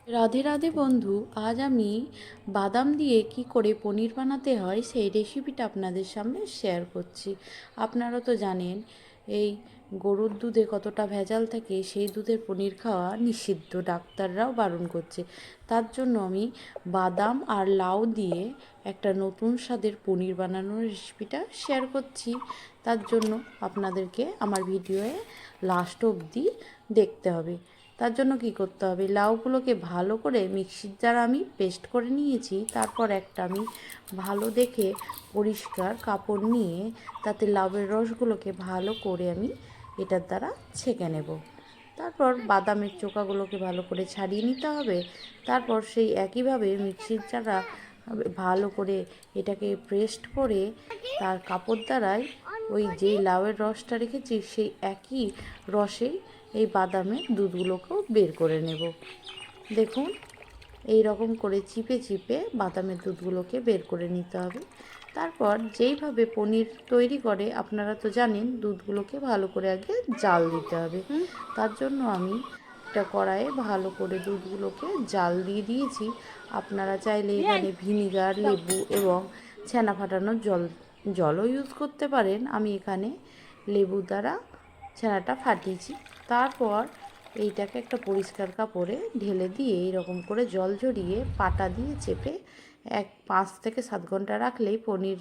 রাধে রাধে বন্ধু, আজ আমি বাদাম দিয়ে কি করে পনির বানাতে হয় সেই রেসিপিটা আপনাদের সামনে শেয়ার করছি। আপনারা তো জানেন এই গরুর দুধে কতটা ভেজাল থাকে, সেই দুধের পনির খাওয়া নিষিদ্ধ, ডাক্তাররাও বারণ করছে। তার জন্য আমি বাদাম আর লাউ দিয়ে একটা নতুন স্বাদের পনির বানানোর রেসিপিটা শেয়ার করছি। তার জন্য আপনাদেরকে আমার ভিডিওয়ে লাস্ট অবধি দেখতে হবে। তার জন্য কি করতে হবে, লাউগুলোকে ভালো করে মিক্সির জারে আমি পেস্ট করে নিয়েছি। তারপর একটা আমি ভালো দেখে পরিষ্কার কাপড় নিয়ে তাতে লাউয়ের রসগুলোকে ভালো করে আমি এটার দ্বারা ছেঁকে নেব। তারপর বাদামের চোকাগুলোকে ভালো করে ছাড়িয়ে নিতে হবে। তারপর সেই একইভাবে মিক্সির জারটা ভালো করে এটাকে পেস্ট করে তার কাপড় দ্বারাই ওই যেই লাউয়ের রসটা রেখেছি সেই একই রসেই এই বাদামের দুধগুলোকেও বের করে নেব। দেখুন, এই রকম করে চিপে চিপে বাদামের দুধগুলোকে বের করে নিতে হবে। তারপর যেইভাবে পনির তৈরি করে আপনারা তো জানেন, দুধগুলোকে ভালো করে আগে জাল দিতে হবে। তার জন্য আমি একটা কড়াইয়ে ভালো করে দুধগুলোকে জাল দিয়ে দিয়েছি। আপনারা চাইলে এখানে ভিনিগার, লেবু এবং ছানা ফাটানোর জলও ইউজ করতে পারেন। আমি এখানে লেবু দ্বারা ছানাটা ফাটিয়েছি। তারপর এইটাকে একটা পরিষ্কার কাপড়ে ঢেলে দিয়ে এইরকম করে জল ঝরিয়ে পাটা দিয়ে চেপে 5 থেকে 7 ঘন্টা রাখলেই পনির